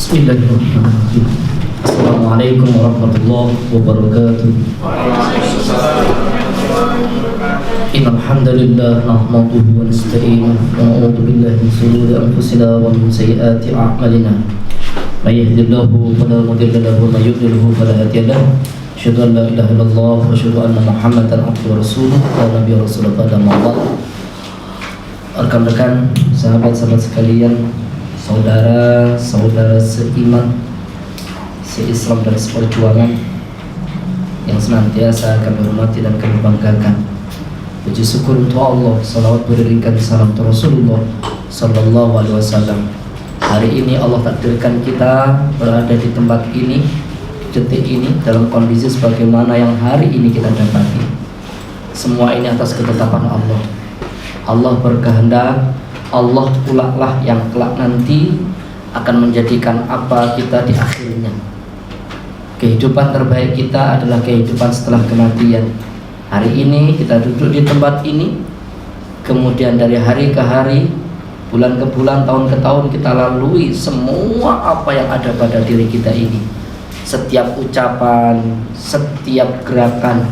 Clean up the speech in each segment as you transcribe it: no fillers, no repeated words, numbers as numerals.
Bismillahirrahmanirrahim. Assalamualaikum warahmatullahi wabarakatuh. Innal hamdalillah nahmaduhu wa nasta'inuhu wa na'udzu billahi min shururi anfusina wa min sayyiati a'malina. May yahdihillahu fala mudilla lahu wa may yudlilhu fala hadiya lahu. Asyhadu an la ilaha illallah wa asyhadu anna Muhammadan abduhu wa rasuluhu wa nabiyyu rasulullah pada mawad. Rekan-rekan, sahabat-sahabat sekalian, saudara-saudara seiman, se-Islam dan seperjuangan yang senantiasa kami hormati dan kami banggakan. Puji syukur untuk Allah, salawat beriringkan salam untuk Rasulullah sallallahu alaihi wasallam. Hari ini Allah takdirkan kita berada di tempat ini, detik ini, dalam kondisi sebagaimana yang hari ini kita dapati. Semua ini atas ketetapan Allah. Allah berkehendak, Allah pula lah yang kelak nanti akan menjadikan apa kita di akhirnya. Kehidupan terbaik kita adalah kehidupan setelah kematian. Hari ini kita duduk di tempat ini, kemudian dari hari ke hari, bulan ke bulan, tahun ke tahun kita lalui semua apa yang ada pada diri kita ini. Setiap ucapan, setiap gerakan,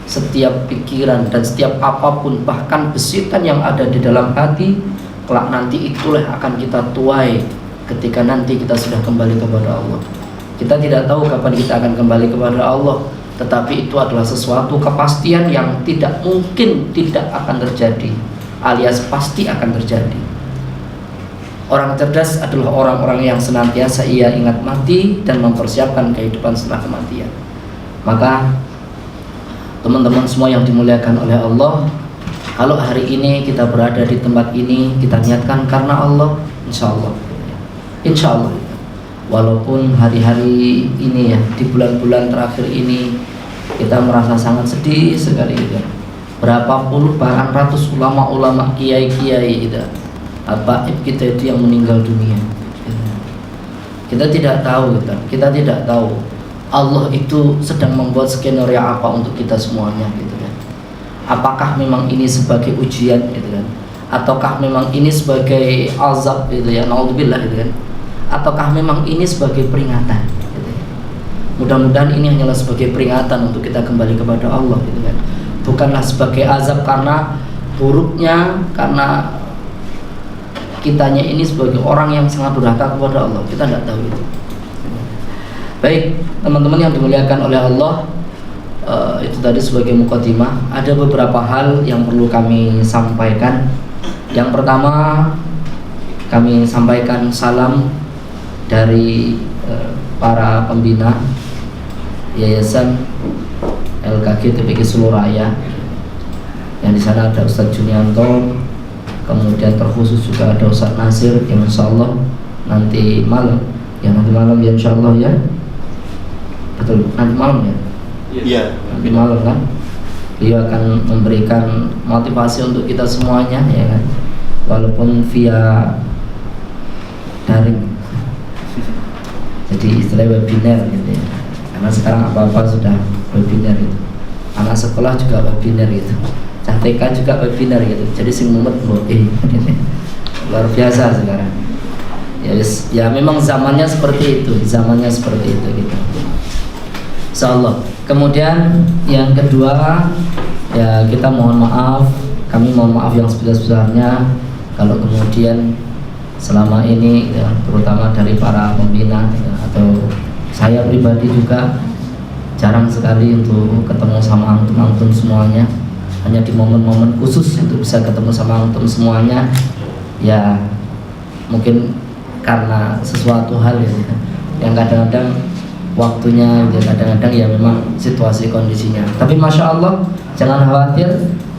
setiap pikiran, dan setiap apapun, bahkan bisikan yang ada di dalam hati, kelak nanti itulah akan kita tuai ketika nanti kita sudah kembali kepada Allah. Kita tidak tahu kapan kita akan kembali kepada Allah, tetapi itu adalah sesuatu kepastian yang tidak mungkin tidak akan terjadi, alias pasti akan terjadi. Orang cerdas adalah orang-orang yang senantiasa ia ingat mati dan mempersiapkan kehidupan setelah kematian. Maka teman-teman semua yang dimuliakan oleh Allah, kalau hari ini kita berada di tempat ini, kita niatkan karena Allah, insya Allah. Walaupun hari-hari ini ya, di bulan-bulan terakhir ini kita merasa sangat sedih sekali gitu. Berapa puluh bahkan ratus ulama-ulama, kiai-kiai gitu, habaib kita itu yang meninggal dunia. Kita tidak tahu gitu. Kita tidak tahu Allah itu sedang membuat skenario apa untuk kita semuanya gitu kan. Apakah memang ini sebagai ujian gitu kan, ataukah memang ini sebagai azab gitu ya, naudzubillah gitu kan, ataukah memang ini sebagai peringatan gitu ya. Mudah-mudahan ini hanyalah sebagai peringatan untuk kita kembali kepada Allah gitu kan, bukanlah sebagai azab karena buruknya, karena kitanya ini sebagai orang yang sangat durhaka kepada Allah. Kita tidak tahu itu. Baik, teman-teman yang dimuliakan oleh Allah, itu tadi sebagai mukadimah. Ada beberapa hal yang perlu kami sampaikan. Yang pertama, kami sampaikan salam dari para pembina Yayasan LKG TPQ Suluraya, yang di sana ada Ustadz Junianto, kemudian terkhusus juga ada Ustadz Nasir yang insya Allah nanti malam ya, insya Allah ya. Betul, nanti malam ya? Iya, nanti malam kan. Beliau akan memberikan motivasi untuk kita semuanya ya kan, walaupun via daring. Jadi istilah webinar gitu ya. Karena sekarang apa-apa sudah webinar gitu. Anak sekolah juga webinar gitu. TK juga webinar gitu. Jadi sing mumet gitu. Luar biasa sekarang. Ya memang zamannya seperti itu, gitu. Insyaallah. Kemudian yang kedua, ya kita mohon maaf, kami mohon maaf yang sebesar-besarnya kalau kemudian selama ini ya, terutama dari para pembina ya, atau saya pribadi juga jarang sekali untuk ketemu sama antum-antum semuanya. Hanya di momen-momen khusus untuk bisa ketemu sama antum semuanya. Ya mungkin karena sesuatu hal ya, yang kadang-kadang waktunya ya, kadang-kadang ya memang situasi kondisinya. Tapi masya Allah, jangan khawatir,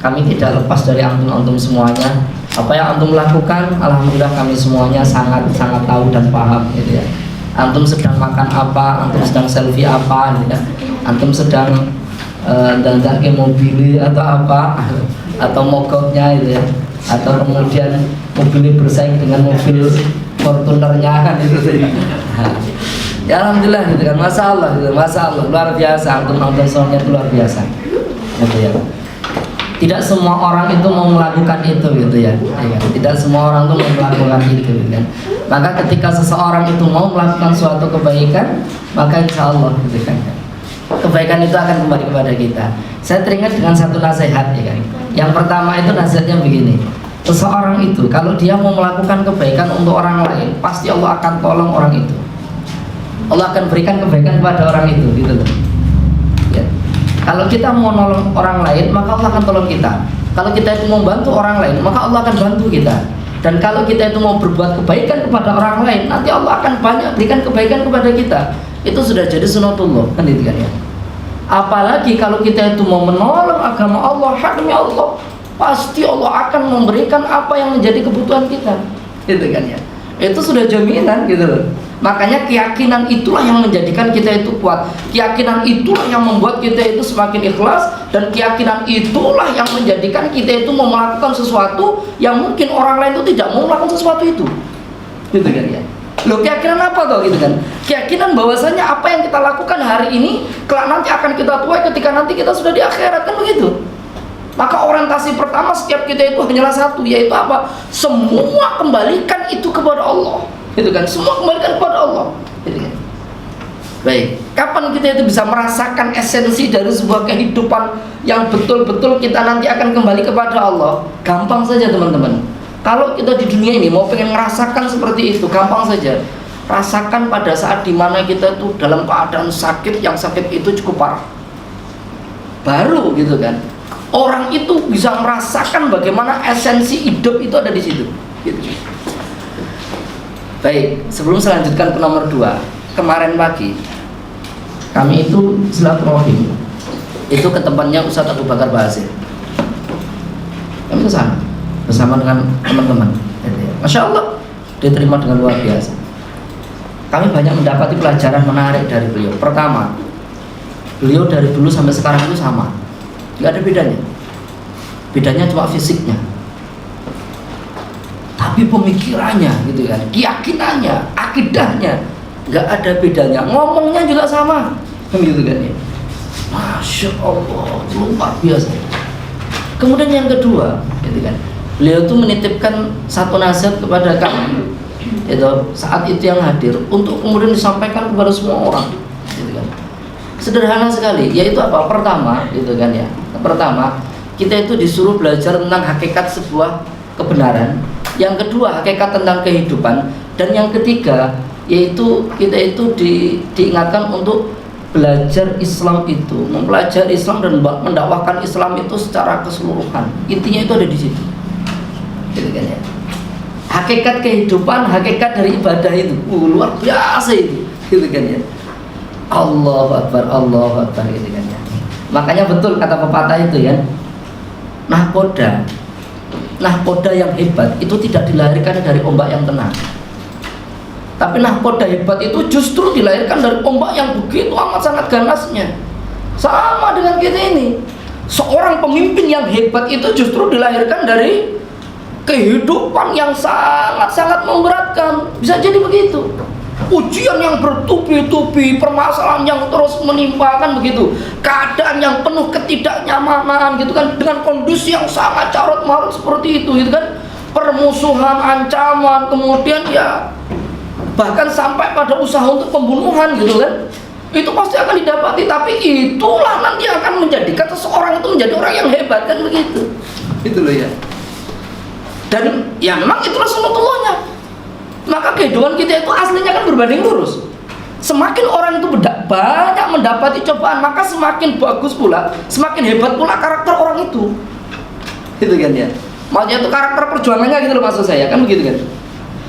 kami tidak lepas dari antum-antum semuanya. Apa yang antum lakukan, alhamdulillah kami semuanya sangat tahu dan paham gitu ya. Antum sedang makan apa, antum sedang selfie apa gitu ya. Antum sedang dandak ke mobil atau apa, atau mogoknya gitu ya, atau kemudian mobilnya bersaing dengan mobil Fortunernya kan gitu ya. Ya alhamdulillah gitu kan, masya Allah luar biasa, antum semuanya luar biasa gitu ya. Tidak semua orang itu mau melakukan itu gitu ya, tidak semua orang itu mau melakukan itu gitu kan. Maka ketika seseorang itu mau melakukan suatu kebaikan, maka insya Allah gitu kan, kebaikan itu akan kembali kepada kita. Saya teringat dengan satu nasihat ya kan. Yang pertama itu nasihatnya begini, seseorang itu kalau dia mau melakukan kebaikan untuk orang lain, pasti Allah akan tolong orang itu. Allah akan berikan kebaikan kepada orang itu gitu loh ya. Kalau kita mau nolong orang lain, maka Allah akan tolong kita. Kalau kita itu mau bantu orang lain, maka Allah akan bantu kita. Dan kalau kita itu mau berbuat kebaikan kepada orang lain, nanti Allah akan banyak berikan kebaikan kepada kita. Itu sudah jadi sunatullah kan itu kan ya. Apalagi kalau kita itu mau menolong agama Allah, haknya Allah, pasti Allah akan memberikan apa yang menjadi kebutuhan kita gitu kan ya. Itu sudah jaminan gitu loh. Makanya keyakinan itulah yang menjadikan kita itu kuat. Keyakinan itulah yang membuat kita itu semakin ikhlas. Dan keyakinan itulah yang menjadikan kita itu mau melakukan sesuatu yang mungkin orang lain itu tidak mau melakukan sesuatu itu. Gitu kan ya. Loh, keyakinan apa tuh gitu kan? Keyakinan bahwasanya apa yang kita lakukan hari ini kelak nanti akan kita tuai ketika nanti kita sudah di akhirat, kan begitu. Maka orientasi pertama setiap kita itu hanyalah satu, yaitu apa? Semua kembalikan itu kepada Allah. Gitu kan? Semua kembalikan kepada Allah. Gitu kan? Baik, kapan kita itu bisa merasakan esensi dari sebuah kehidupan yang betul-betul kita nanti akan kembali kepada Allah? Gampang saja teman-teman. Kalau kita di dunia ini mau pengen merasakan seperti itu, gampang saja. Rasakan pada saat dimana kita itu dalam keadaan sakit, yang sakit itu cukup parah. Baru gitu kan, orang itu bisa merasakan bagaimana esensi hidup itu ada di situ. Gitu. Baik, sebelum selanjutkan ke nomor 2, kemarin pagi kami itu silaturahim itu ke tempatnya Ustadz Abu Bakar Basir. Kami ke sana bersama dengan teman-teman. Masya Allah, diterima dengan luar biasa. Kami banyak mendapati pelajaran menarik dari beliau. Pertama, beliau dari dulu sampai sekarang itu sama, tidak ada bedanya. Bedanya cuma fisiknya, tapi pemikirannya gitu kan, keyakinannya, akidahnya nggak ada bedanya. Ngomongnya juga sama, gitu kan ya. Masya Allah, luar biasa. Kemudian yang kedua, gitu kan, beliau itu menitipkan satu nasihat kepada kami, itu saat itu yang hadir, untuk kemudian disampaikan kepada semua orang, gitu kan. Sederhana sekali, yaitu apa? Pertama, gitu kan ya. Pertama, kita itu disuruh belajar tentang hakikat sebuah kebenaran. Yang kedua, hakikat tentang kehidupan. Dan yang ketiga, yaitu kita itu diingatkan untuk belajar Islam itu, mempelajari Islam dan mendakwahkan Islam itu secara keseluruhan. Intinya itu ada di situ. Gitu kan ya. Hakikat kehidupan, hakikat dari ibadah itu luar biasa itu. Gitu kan ya. Allahu Akbar, Allahu Akbar, gitu kan ya. Makanya betul kata pepatah itu ya. Nahkoda yang hebat itu tidak dilahirkan dari ombak yang tenang. Tapi nahkoda hebat itu justru dilahirkan dari ombak yang begitu amat sangat ganasnya. Sama dengan kita ini. Seorang pemimpin yang hebat itu justru dilahirkan dari kehidupan yang sangat-sangat memberatkan. Bisa jadi begitu. Ujian yang bertubi-tubi, permasalahan yang terus menimpa, kan begitu. Keadaan yang penuh ketidaknyamanan gitu kan, dengan kondisi yang sangat carut marut seperti itu gitu kan. Permusuhan, ancaman, kemudian ya bahkan sampai pada usaha untuk pembunuhan gitu kan. Itu pasti akan didapati, tapi itulah nanti akan menjadikan seseorang itu menjadi orang yang hebat, kan begitu. Itu loh ya. Dan ya memang itulah sunnatullahnya. Maka kehidupan kita itu aslinya kan berbanding lurus. Semakin orang itu banyak mendapati cobaan, maka semakin bagus pula, semakin hebat pula karakter orang itu. Gitu kan ya. Maksudnya itu karakter perjuangannya gitu loh, maksud saya, kan begitu kan.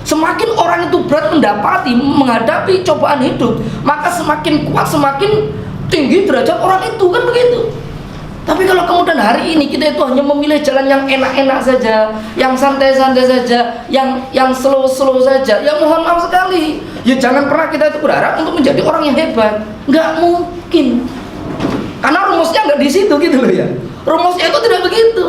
Semakin orang itu berat menghadapi cobaan hidup, maka semakin kuat, semakin tinggi derajat orang itu, kan begitu. Tapi kalau kemudian hari ini kita itu hanya memilih jalan yang enak-enak saja, yang santai-santai saja, yang slow-slow saja, ya mohon maaf sekali. Ya jangan pernah kita itu berharap untuk menjadi orang yang hebat. Nggak mungkin. Karena rumusnya nggak di situ gitu loh ya. Rumusnya itu tidak begitu.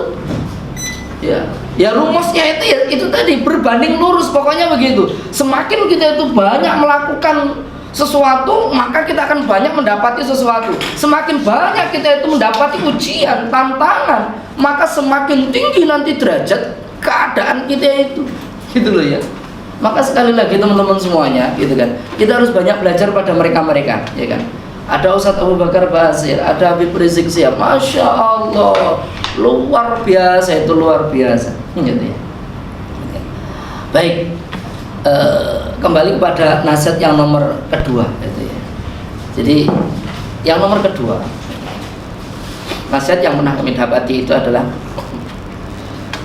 Ya rumusnya itu tadi berbanding lurus, pokoknya begitu. Semakin kita itu banyak melakukan sesuatu, maka kita akan banyak mendapati sesuatu. Semakin banyak kita itu mendapati ujian, tantangan, maka semakin tinggi nanti derajat keadaan kita itu. Gitu loh ya. Maka sekali lagi teman-teman semuanya, gitu kan, kita harus banyak belajar pada mereka-mereka, ya kan. Ada Ustadz Abu Bakar Basir, ada Habib Rizik Sihab, Masya Allah, luar biasa, itu luar biasa, gitu ya. Baik, kembali kepada nasihat yang nomor kedua, gitu ya. Jadi yang nomor kedua, nasihat yang pernah kami dapati itu adalah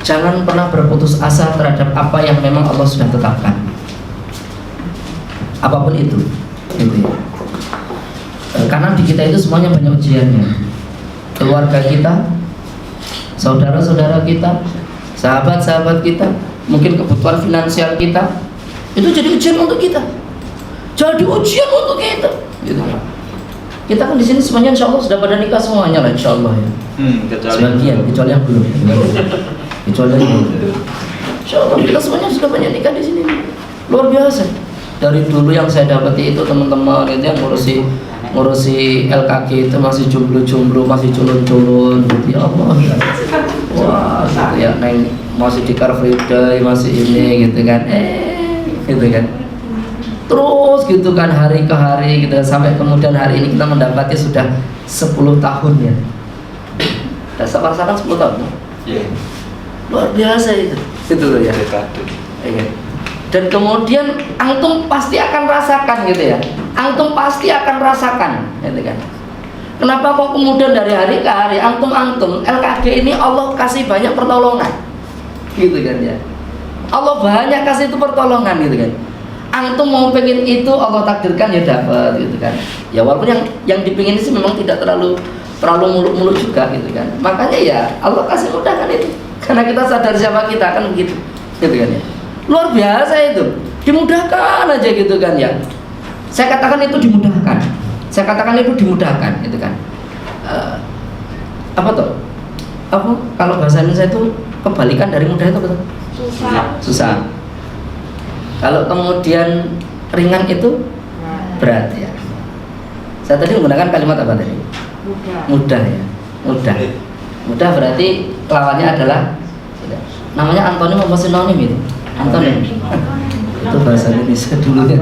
jangan pernah berputus asa terhadap apa yang memang Allah sudah tetapkan, apapun itu, gitu ya. Karena di kita itu semuanya banyak ujiannya. Keluarga kita, saudara-saudara kita, sahabat-sahabat kita, mungkin kebutuhan finansial kita, itu jadi ujian untuk kita. Jadi ujian untuk kita, gitu. Kita kan di sini semuanya insya Allah sudah pada nikah semuanya lah, insya Allah ya. Sebagian, kecuali yang belum. Kecuali yang belum. Insya Allah kita semuanya sudah banyak nikah di sini. Luar biasa. Dari dulu yang saya dapati itu teman-teman itu yang ngurusi LKG itu masih jomblo-jomblo, masih culun-culun, gitu ya Allah. Wah, gitu ya, neng masih di Car Free Day, masih ini, gitu kan, gitu kan. Terus gitu kan hari ke hari gitu, sampai kemudian hari ini kita mendapati sudah 10 tahun ya. Dasar pasangan 10 tahun. Iya. Luar biasa itu. Itu loh ya. Iya. Dan kemudian antum pasti akan rasakan gitu ya. Antum pasti akan rasakan, gitu kan. Kenapa kok kemudian dari hari ke hari antum LKG ini Allah kasih banyak pertolongan, gitu kan ya. Allah banyak kasih itu pertolongan, gitu kan. Antum mau pengen itu Allah takdirkan ya dapat, gitu kan. Ya walaupun yang dipingin sih memang tidak terlalu muluk-muluk juga, gitu kan. Makanya ya Allah kasih mudahkan itu. Karena kita sadar siapa kita kan begitu, gitu kan ya. Luar biasa itu, dimudahkan aja gitu kan ya. Saya katakan itu dimudahkan. Saya katakan itu dimudahkan, gitu kan. Apa tuh? Apa kalau bahasa Indonesia itu kebalikan dari mudah itu betul? Susah. Kalau kemudian ringan itu berat ya. Saya tadi menggunakan kalimat apa tadi? Mudah ya. Mudah berarti lawannya adalah namanya antonim apa sinonim itu? Antonim. Itu bahasa Indonesia dulu ya.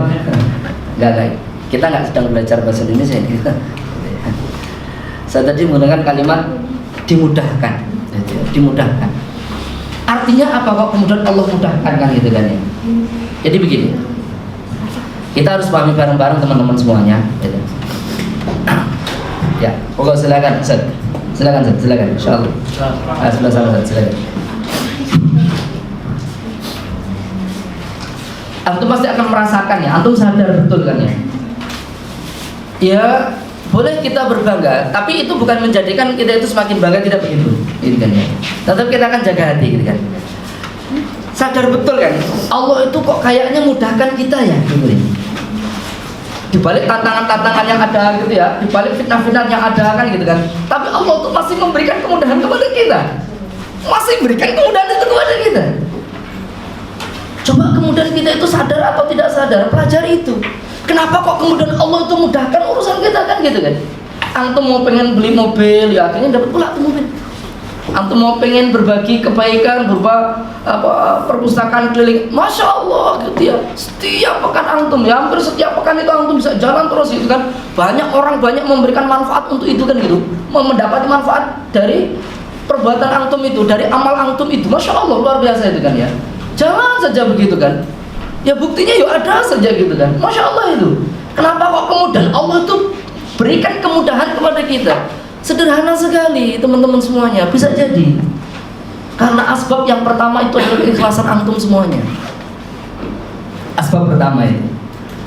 Enggak. Kita nggak sedang belajar bahasa Indonesia ini. Saya tadi menggunakan kalimat dimudahkan. Dimudahkan. Artinya apa kok kemudian Allah mudahkan kan gitu kan ya. Jadi begini. Kita harus pahami bareng-bareng teman-teman semuanya. Gitu. Ya, pokok silakan Ustaz. Silakan insyaallah. Sebelah sana Ustaz, silakan. Antum pasti akan merasakan ya, antum sadar betul kan ya. Ya, boleh kita berbangga, tapi itu bukan menjadikan kita itu semakin bangga, tidak begitu, gitu kan ya. Tetap kita akan jaga hati, gitu kan. Sadar betul kan, Allah itu kok kayaknya mudahkan kita ya, gitu ya. Di balik tantangan-tantangan yang ada gitu ya, di balik fitnah-fitnah yang ada kan gitu kan. Tapi Allah tuh masih memberikan kemudahan kepada kita. Masih berikan kemudahan itu kepada kita. Coba kemudian kita itu sadar atau tidak sadar, pelajari itu. Kenapa kok kemudian Allah itu mudahkan urusan kita kan gitu kan? Antum mau pengen beli mobil, ya akhirnya dapat pula tuh mobil. Antum mau pengen berbagi kebaikan berupa perpustakaan keliling, Masya Allah gitu ya. Setiap pekan antum ya, hampir setiap pekan itu antum bisa jalan terus gitu kan. Banyak orang memberikan manfaat untuk itu kan gitu, mendapati manfaat dari perbuatan antum itu, dari amal antum itu. Masya Allah luar biasa itu kan ya. Jangan saja begitu kan. Ya buktinya ya ada saja gitu kan. Masya Allah itu. Kenapa kok kemudian Allah itu berikan kemudahan kepada kita? Sederhana sekali teman-teman semuanya. Bisa jadi karena asbab yang pertama itu adalah keikhlasan antum semuanya. Asbab pertama itu.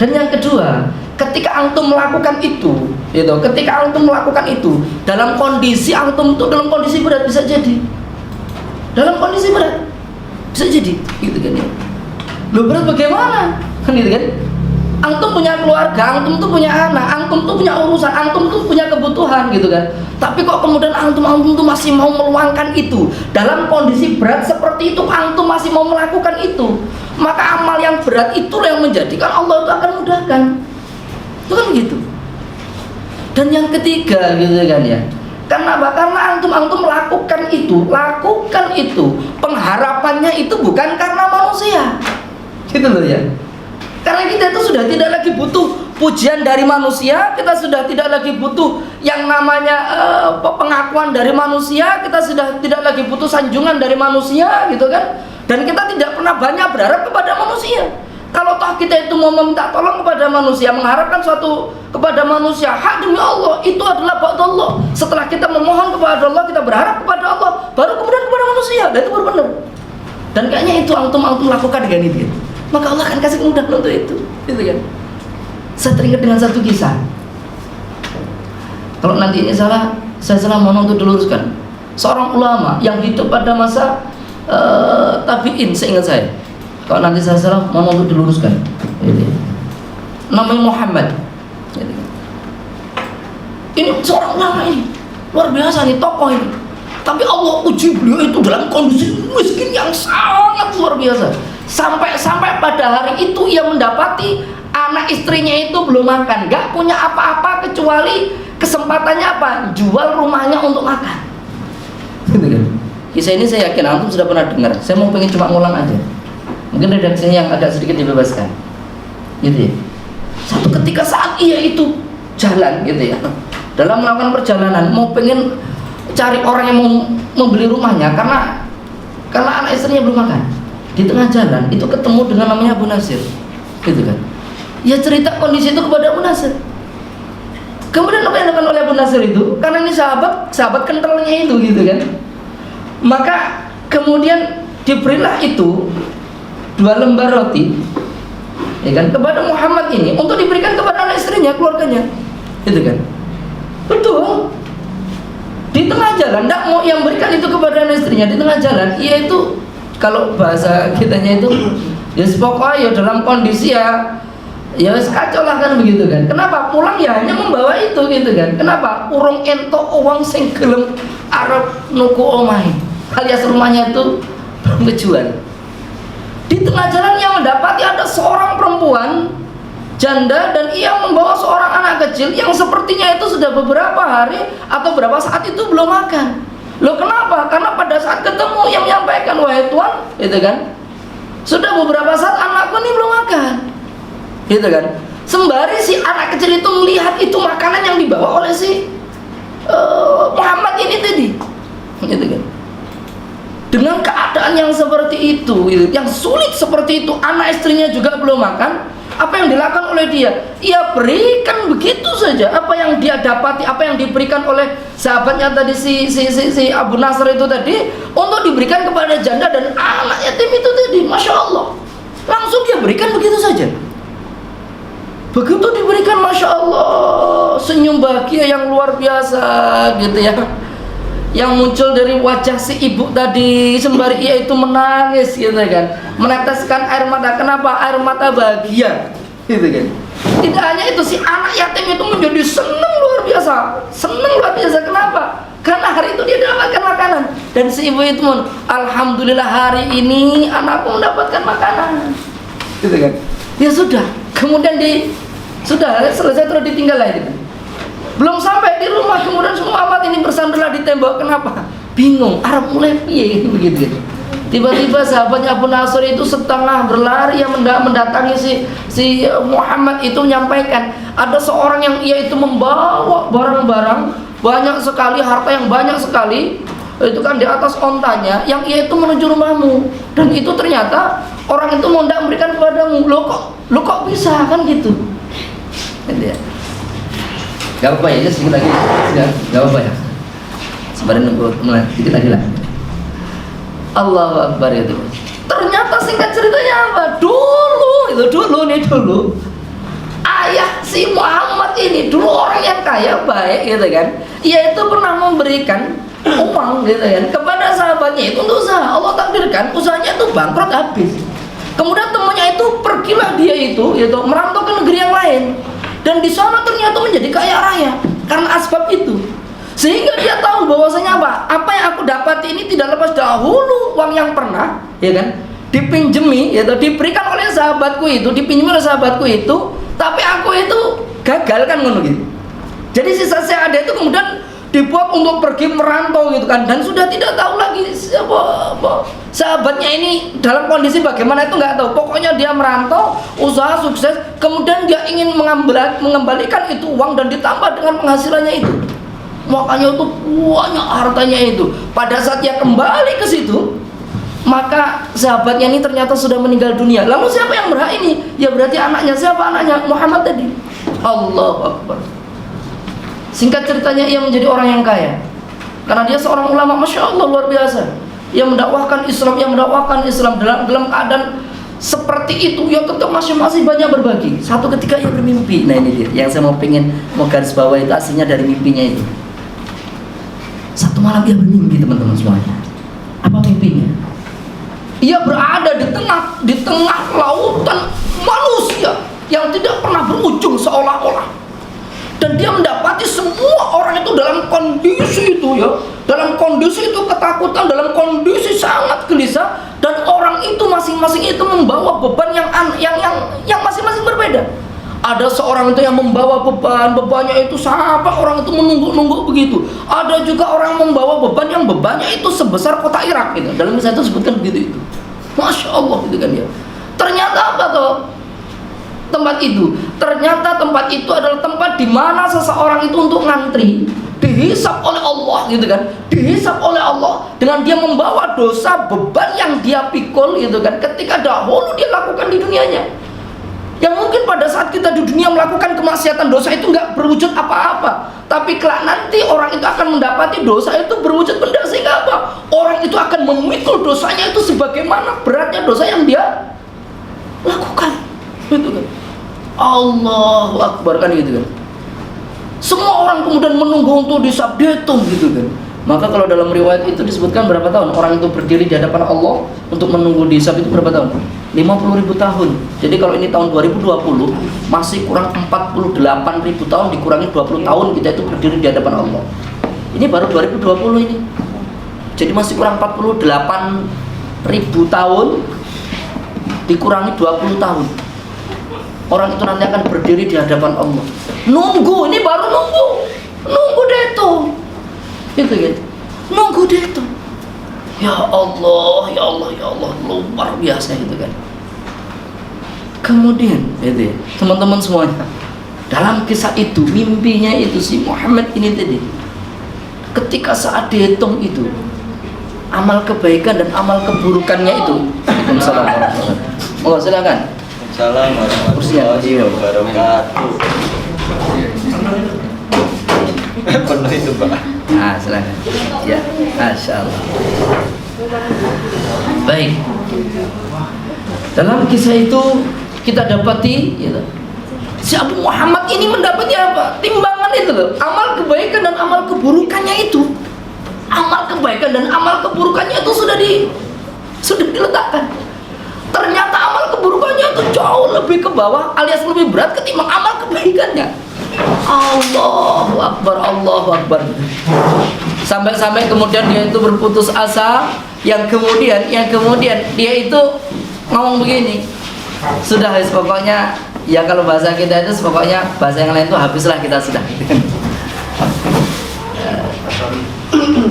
Dan yang kedua, ketika antum melakukan itu, ketika antum melakukan itu dalam kondisi antum itu dalam kondisi berat, bisa jadi. Dalam kondisi berat bisa jadi, gitu kan ya. Lo berat bagaimana? Kan gitu kan? Antum punya keluarga, antum tuh punya anak, antum tuh punya urusan, antum tuh punya kebutuhan gitu kan. Tapi kok kemudian antum tuh masih mau meluangkan itu dalam kondisi berat seperti itu, antum masih mau melakukan itu. Maka amal yang berat itulah yang menjadikan Allah itu akan mudahkan. Itu kan gitu. Dan yang ketiga gitu kan ya. Kenapa? Karena antum lakukan itu, pengharapannya itu bukan karena manusia. gitu loh ya. Karena kita itu sudah tidak lagi butuh pujian dari manusia, kita sudah tidak lagi butuh yang namanya pengakuan dari manusia, kita sudah tidak lagi butuh sanjungan dari manusia, gitu kan. Dan kita tidak pernah banyak berharap kepada manusia. Kalau toh kita itu mau meminta tolong kepada manusia, mengharapkan suatu kepada manusia, hak demi Allah, itu adalah ba'dallah. Setelah kita memohon kepada Allah, kita berharap kepada Allah, baru kemudian kepada manusia, dan itu baru benar. Dan kayaknya itu antum lakukan dengan itu, maka Allah akan kasih kemudahan untuk itu, gitu kan. Saya teringat dengan satu kisah. Kalau nanti ini salah, saya salah, mohon untuk diluruskan. Seorang ulama yang hidup pada masa tabi'in, seingat saya. Kalau nanti saya salah, mohon untuk diluruskan. Namanya Muhammad. Ini seorang ulama ini, luar biasa nih, tokoh ini. Tapi Allah uji beliau itu dalam kondisi miskin yang sangat luar biasa. Sampai pada hari itu ia mendapati anak istrinya itu belum makan, gak punya apa-apa kecuali kesempatannya apa? Jual rumahnya untuk makan. Gitu kan? Kisah ini saya yakin antum sudah pernah dengar. Saya mau pengen cuma ngulang aja. Mungkin redaksinya yang agak sedikit dibebaskan. Gitu ya. Satu ketika saat ia itu jalan gitu ya, dalam melakukan perjalanan mau pengen cari orang yang mau membeli rumahnya karena anak istrinya belum makan. Di tengah jalan itu ketemu dengan namanya Abu Nasir, gitu kan. Ya cerita kondisi itu kepada Abu Nasir. Kemudian apa yang dilakukan oleh Abu Nasir itu? Karena ini sahabat kentalnya itu, gitu kan. Maka kemudian diberilah itu 2 lembar roti, ya kan, kepada Muhammad ini untuk diberikan kepada anak istrinya, keluarganya, gitu kan. Betul. Di tengah jalan, tidak mau yang berikan itu kepada anak istrinya. Di tengah jalan, ia itu, kalau bahasa kitanya itu, ya pokoknya ya dalam kondisi ya kacau lah kan, begitu kan. Kenapa? Pulang ya hanya membawa itu, gitu kan. Kenapa? Urung ento uang sing gelem arep nuku omahe, alias rumahnya itu belum kejual. Di tengah jalan yang mendapati ada seorang perempuan janda dan ia membawa seorang anak kecil yang sepertinya itu sudah beberapa hari atau beberapa saat itu belum makan. Loh kenapa? Karena pada saat ketemu yang menyampaikan, wahai Tuan, gitu kan, sudah beberapa saat anakku ini belum makan, gitu kan. Sembari si anak kecil itu melihat itu makanan yang dibawa oleh si Muhammad ini tadi, gitu kan. Dengan keadaan yang seperti itu, gitu, yang sulit seperti itu, anak istrinya juga belum makan. Apa yang dilakukan oleh dia? Ia berikan begitu saja apa yang dia dapati, apa yang diberikan oleh sahabatnya tadi, si Abu Nasr itu tadi, untuk diberikan kepada janda dan anak yatim itu tadi. Masya Allah, langsung dia berikan begitu saja. Begitu diberikan, Masya Allah, senyum bahagia yang luar biasa, gitu ya, yang muncul dari wajah si ibu tadi sembari ia itu menangis, gitu kan, meneteskan air mata. Kenapa? Air mata bahagia, gitu kan. Tidak hanya itu, si anak yatim itu menjadi senang luar biasa, Kenapa? Karena hari itu dia mendapatkan makanan. Dan si ibu itu pun, alhamdulillah hari ini anakku mendapatkan makanan, gitu kan. Ya sudah, kemudian sudah selesai, terus ditinggal lagi. Belum sampai di rumah, kemudian semua amat ini bersandarlah di tembok. Kenapa? Bingung, Arab mulai piye, begitu. Tiba-tiba sahabatnya Abu Nasr itu setengah berlari yang mendatangi si Muhammad itu, menyampaikan ada seorang yang ia itu membawa barang-barang banyak sekali, harta yang banyak sekali, itu kan di atas ontanya, yang ia itu menuju rumahmu. Dan itu ternyata orang itu mau tidak memberikan kepadamu. Lo kok bisa, kan gitu. Gak apa-apa ya, sedikit lagi. Gak apa-apa ya. Sebenarnya nunggu sedikit lagi lah. Allahu Akbar itu. Ternyata singkat ceritanya apa? Dulu ayah si Muhammad ini dulu orang yang kaya, baik, gitu kan. Ia itu pernah memberikan uang, gitu kan, kepada sahabatnya itu untuk usaha. Allah takdirkan usahanya itu bangkrut habis. Kemudian temannya itu pergilah dia itu merantau ke negeri yang lain. Dan di sana ternyata menjadi kaya raya karena asbab itu. Sehingga dia tahu bahwasanya apa yang aku dapat ini tidak lepas dahulu uang yang pernah, ya kan, dipinjemi, diberikan oleh sahabatku itu, dipinjemi oleh sahabatku itu, tapi aku itu gagal, kan, ngono gitu. Jadi sisa ada itu kemudian dibuat untuk pergi merantau, gitu kan, dan sudah tidak tahu lagi Sahabatnya ini dalam kondisi bagaimana itu nggak tahu. Pokoknya dia merantau, usaha sukses, kemudian dia ingin mengembalikan itu uang dan ditambah dengan penghasilannya itu. Makanya itu banyak hartanya itu. Pada saat dia kembali ke situ, maka sahabatnya ini ternyata sudah meninggal dunia. Lalu siapa yang berhak ini? Ya berarti anaknya. Siapa anaknya? Muhammad tadi. Allahu Akbar. Singkat ceritanya, ia menjadi orang yang kaya karena dia seorang ulama, masya Allah, luar biasa. Ia mendakwahkan Islam dalam keadaan seperti itu. Ya tetap masih banyak berbagi. Satu ketika ia bermimpi. Nah ini dia yang saya mau garis bawah, itu aslinya dari mimpinya itu. Satu malam ia bermimpi, teman-teman semuanya. Apa mimpinya? Ia berada di tengah lautan manusia yang tidak pernah berujung seolah-olah. Dan dia mendapati semua orang itu dalam kondisi itu, ya, dalam kondisi itu ketakutan, dalam kondisi sangat gelisah, dan orang itu masing-masing itu membawa beban yang masing-masing berbeda. Ada seorang itu yang membawa bebannya itu sampai orang itu menungguk begitu. Ada juga orang membawa beban yang bebannya itu sebesar kota Irak gitu. Dalam kisah itu sebutkan begitu itu. Masya Allah gitu kan ya. Ternyata apa toh? Tempat itu, ternyata tempat itu adalah tempat di mana seseorang itu untuk ngantri dihisap oleh Allah gitu kan, dihisap oleh Allah dengan dia membawa dosa beban yang dia pikul gitu kan, ketika dahulu dia lakukan di dunianya. Yang mungkin pada saat kita di dunia melakukan kemaksiatan, dosa itu nggak berwujud apa-apa, tapi kelak nanti orang itu akan mendapati dosa itu berwujud benda, sehingga apa? Orang itu akan memikul dosanya itu sebagaimana beratnya dosa yang dia lakukan, gitu kan. Allahu Akbar kan gitu kan. Semua orang kemudian menunggu untuk disabdetung gitu kan. Maka kalau dalam riwayat itu disebutkan berapa tahun orang itu berdiri di hadapan Allah untuk menunggu dihisab itu berapa tahun? 50.000 tahun. Jadi kalau ini tahun 2020 masih kurang 48.000 tahun, dikurangi 20 tahun kita itu berdiri di hadapan Allah. Ini baru 2020 ini. Jadi masih kurang 48.000 tahun dikurangi 20 tahun. Orang itu nanti akan berdiri di hadapan Allah. Nunggu, ini baru nunggu deto. Gitu gitu. Nunggu deto. Ya Allah, ya Allah, ya Allah, luar biasa gitu kan. Kemudian, gitu, teman-teman semuanya, dalam kisah itu mimpinya itu si Muhammad ini tadi, ketika saat dihitung itu amal kebaikan dan amal keburukannya itu. Waalaikumsalam warahmatullahi wabarakatuh. Oh, silakan. Assalamualaikum warahmatullahi wabarakatuh. Penuh itu Pak. Nah, silakan. Ya, Masya Allah. Baik. Dalam kisah itu kita dapati, ya, si Abu Muhammad ini mendapati apa? Timbangan itu loh. Amal kebaikan dan amal keburukannya itu. Amal kebaikan dan amal keburukannya itu sudah diletakkan. Ternyata amal keburukannya itu jauh lebih ke bawah alias lebih berat ketimbang amal kebaikannya. Allahu Akbar, Allahu Akbar. Sampai kemudian dia itu berputus asa, yang kemudian dia itu ngomong begini, sudah pokoknya ya, kalau bahasa kita itu pokoknya bahasa yang lain itu habislah kita sudah.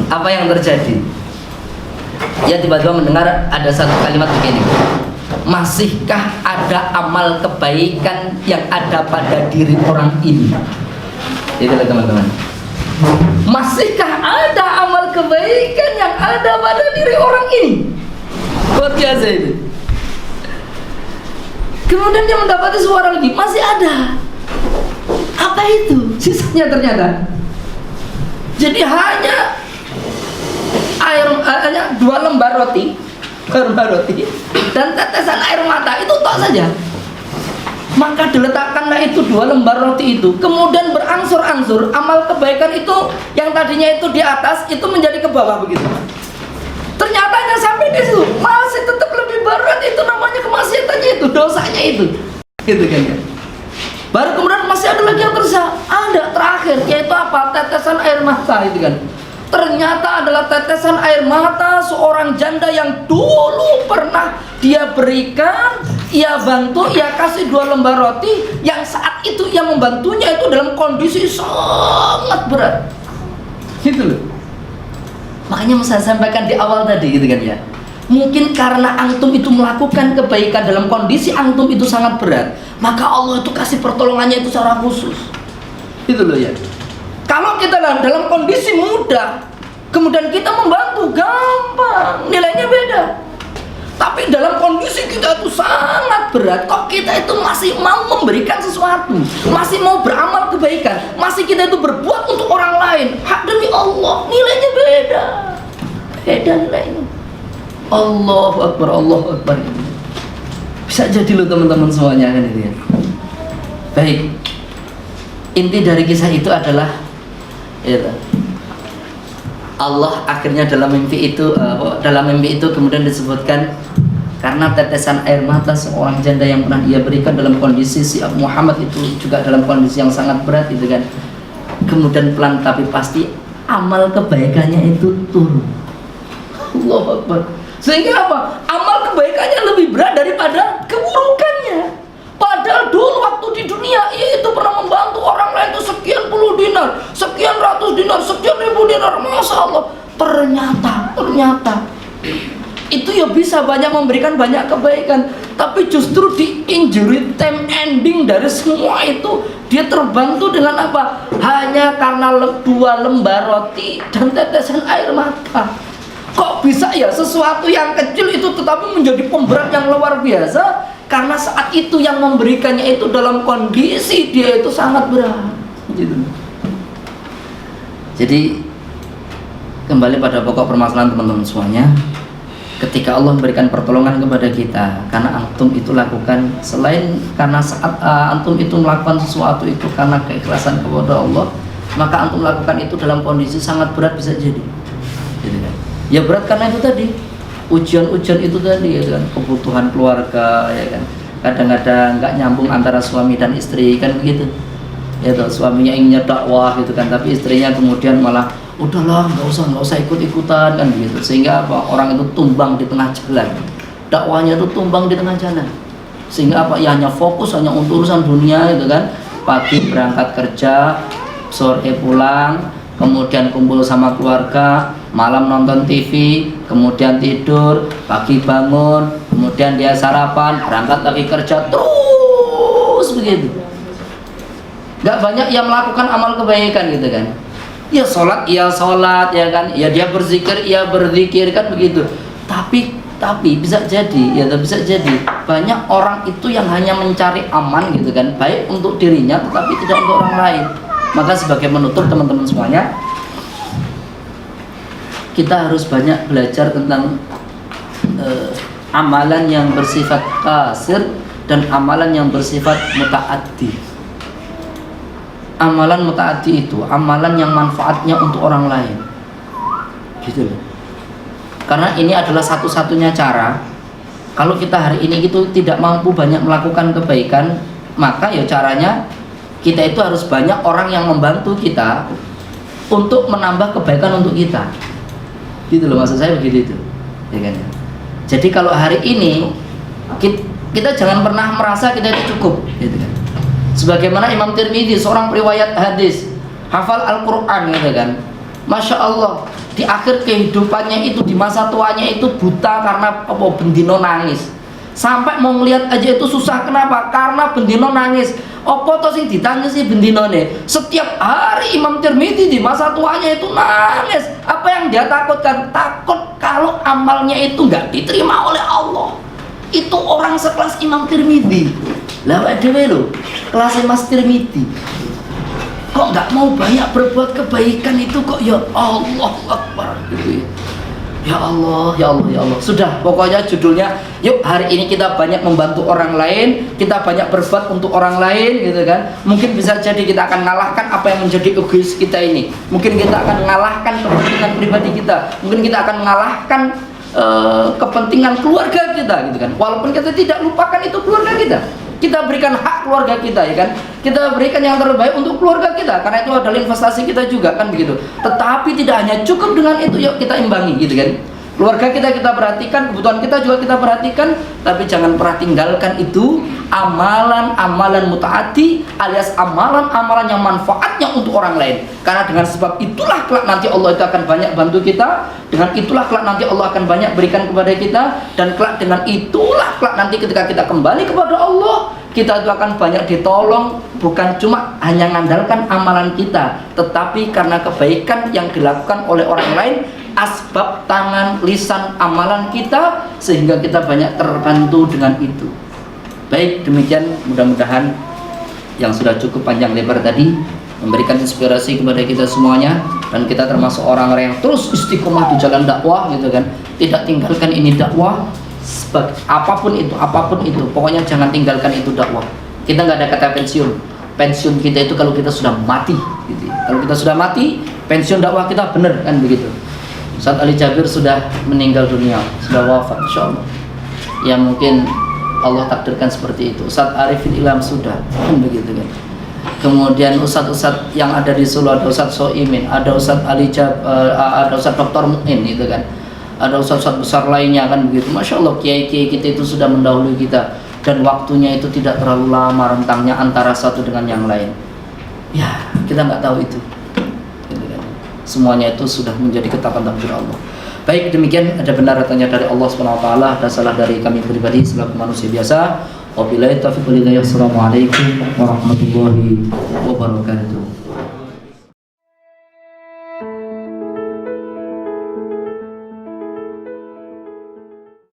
Apa yang terjadi? Ya tiba-tiba mendengar ada satu kalimat begini, masihkah ada amal kebaikan yang ada pada diri orang ini? Itulah teman-teman. Masihkah ada amal kebaikan yang ada pada diri orang ini? Luar biasa itu. Kemudian dia mendapati suara lagi, masih ada. Apa itu? Sisanya ternyata. Jadi hanya 2 lembar roti dan tetesan air mata itu tok saja. Maka diletakkanlah itu 2 lembar roti itu, kemudian berangsur-angsur amal kebaikan itu yang tadinya itu di atas itu menjadi ke bawah begitu. Ternyata hanya sampai di situ masih tetap lebih berat, itu namanya kemaksiatannya itu, dosanya itu, gitu kan ya. Baru kemudian masih ada lagi yang tersisa, ada terakhir, yaitu apa? Tetesan air mata itu kan. Ternyata adalah tetesan air mata seorang janda yang dulu pernah dia berikan, ia bantu, ia kasih 2 lembar roti, yang saat itu yang membantunya itu dalam kondisi sangat berat, gitu loh. Makanya saya sampaikan di awal tadi gitu kan ya, Mungkin karena antum itu melakukan kebaikan dalam kondisi antum itu sangat berat, maka Allah itu kasih pertolongannya itu secara khusus. Itu loh ya. Kalau kita dalam kondisi mudah, kemudian kita membantu, gampang, nilainya beda. Tapi dalam kondisi kita itu sangat berat, kok kita itu masih mau memberikan sesuatu, masih mau beramal kebaikan, masih kita itu berbuat untuk orang lain, hak demi Allah, nilainya beda. Beda nilainya. Allahu Akbar, Allahu Akbar. Bisa jadi loh teman-teman semuanya kan itu ya. Baik. Inti dari kisah itu adalah ya, Allah akhirnya dalam mimpi itu kemudian disebutkan karena tetesan air mata seorang janda yang pernah ia berikan dalam kondisi si Abu Muhammad itu juga dalam kondisi yang sangat berat gitu kan. Kemudian pelan tapi pasti amal kebaikannya itu turun. Allahu Akbar. Sehingga apa? Amal kebaikannya lebih berat daripada keburukannya. Padahal dulu waktu di dunia ia itu pernah membantu orang lain itu sekian puluh dinar, sekian ratus dinar, sekian ribu dinar, masya Allah. Ternyata itu ya bisa banyak memberikan banyak kebaikan, tapi justru di injury time ending dari semua itu dia terbantu dengan apa? Hanya karena 2 lembar roti dan tetesan air mata. Kok bisa ya sesuatu yang kecil itu tetapi menjadi pemberat yang luar biasa? Karena saat itu yang memberikannya itu dalam kondisi dia itu sangat berat gitu. Jadi kembali pada pokok permasalahan teman-teman semuanya, ketika Allah memberikan pertolongan kepada kita, karena antum itu lakukan, selain karena saat antum itu melakukan sesuatu itu karena keikhlasan kepada Allah, maka antum lakukan itu dalam kondisi sangat berat bisa jadi gitu kan. Ya berat karena itu tadi, ujian-ujian itu tadi ya kan, kebutuhan keluarga ya kan, kadang-kadang nggak nyambung antara suami dan istri kan begitu ya toh, suaminya inginnya dakwah gitu kan, tapi istrinya kemudian malah udahlah nggak usah ikut-ikutan kan begitu, sehingga apa, orang itu tumbang di tengah jalan, dakwahnya itu tumbang di tengah jalan, sehingga apa, ya hanya fokus hanya untuk urusan dunia gitu kan, pagi berangkat kerja, sore pulang, kemudian kumpul sama keluarga, malam nonton TV, kemudian tidur, pagi bangun, kemudian dia sarapan, berangkat lagi kerja, terus begitu. Gak banyak yang melakukan amal kebaikan gitu kan. Ya sholat ya kan, ya dia berzikir kan begitu. Tapi bisa jadi banyak orang itu yang hanya mencari aman gitu kan, baik untuk dirinya tetapi tidak untuk orang lain. Maka sebagai menutup teman-teman semuanya, kita harus banyak belajar tentang amalan yang bersifat kasir dan amalan yang bersifat mutaaddi. Amalan mutaaddi itu amalan yang manfaatnya untuk orang lain, gitu loh. Karena ini adalah satu-satunya cara. Kalau kita hari ini itu tidak mampu banyak melakukan kebaikan, maka ya caranya kita itu harus banyak orang yang membantu kita untuk menambah kebaikan untuk kita, gitu loh, maksud saya begitu itu ya kan. Jadi kalau hari ini kita jangan pernah merasa kita itu cukup gitu kan. Sebagaimana Imam Tirmidzi, seorang periwayat hadis, hafal Al-Quran gitu kan, Masya Allah, di akhir kehidupannya itu, di masa tuanya itu buta karena apa, bendino nangis, sampai mau ngelihat aja itu susah. Kenapa? Karena bendino nangis. Apa toh sing ditangisi bendinone? Setiap hari Imam Tirmidzi di masa tuanya itu nangis. Apa yang dia takutkan? Takut kalau amalnya itu nggak diterima oleh Allah. Itu orang sekelas Imam Tirmidzi. Lah dewe lho, kelasnya Mas Tirmidzi. Kok nggak mau banyak berbuat kebaikan itu kok, ya Allah Akbar gitu ya. Ya Allah, ya Allah, ya Allah. Sudah, pokoknya judulnya, yuk hari ini kita banyak membantu orang lain, kita banyak berbuat untuk orang lain gitu kan. Mungkin bisa jadi kita akan mengalahkan apa yang menjadi egois kita ini. Mungkin kita akan mengalahkan kepentingan pribadi kita. Mungkin kita akan mengalahkan kepentingan keluarga kita gitu kan. Walaupun kita tidak lupakan itu keluarga kita. Kita berikan hak keluarga kita ya kan. Kita berikan yang terbaik untuk keluarga kita, karena itu adalah investasi kita juga kan begitu. Tetapi tidak hanya cukup dengan itu, yuk kita imbangi gitu kan. Keluarga kita perhatikan, kebutuhan kita juga kita perhatikan, tapi jangan pernah tinggalkan itu amalan-amalan mutaati alias amalan-amalan yang manfaatnya untuk orang lain. Karena dengan sebab itulah kelak nanti Allah itu akan banyak bantu kita, dengan itulah kelak nanti Allah akan banyak berikan kepada kita, dan kelak dengan itulah kelak nanti ketika kita kembali kepada Allah, kita itu akan banyak ditolong, bukan cuma hanya mengandalkan amalan kita, tetapi karena kebaikan yang dilakukan oleh orang lain, asbab tangan, lisan, amalan kita, sehingga kita banyak terbantu dengan itu. Baik, demikian mudah-mudahan yang sudah cukup panjang lebar tadi memberikan inspirasi kepada kita semuanya, dan kita termasuk orang-orang yang terus istiqomah di jalan dakwah gitu kan. Tidak tinggalkan ini dakwah, apapun itu, pokoknya jangan tinggalkan itu dakwah. Kita nggak ada kata pensiun. Pensiun kita itu kalau kita sudah mati gitu. Kalau kita sudah mati, pensiun dakwah kita benar kan begitu. Ustaz Ali Jabir sudah meninggal dunia, sudah wafat insyaallah. Ya mungkin Allah takdirkan seperti itu. Ustaz Arifin Ilham sudah kan begitu kan. Kemudian ustaz-ustaz yang ada di Solo, ada Ustaz Soimin, ada Ustaz Ali ada Ustaz Dr. Mu'in itu kan. Ada ustaz-ustaz besar lainnya kan begitu. Masya Allah, kiai-kiai kita itu sudah mendahului kita, dan waktunya itu tidak terlalu lama rentangnya antara satu dengan yang lain. Ya, kita nggak tahu itu. Semuanya itu sudah menjadi ketetapan takdir Allah. Baik, demikian ada benar datangnya dari Allah Subhanahu wa taala, ada salah dari kami pribadi selaku manusia biasa. Wabillahi taufiq wal hidayah. Assalamualaikum warahmatullahi wabarakatuh.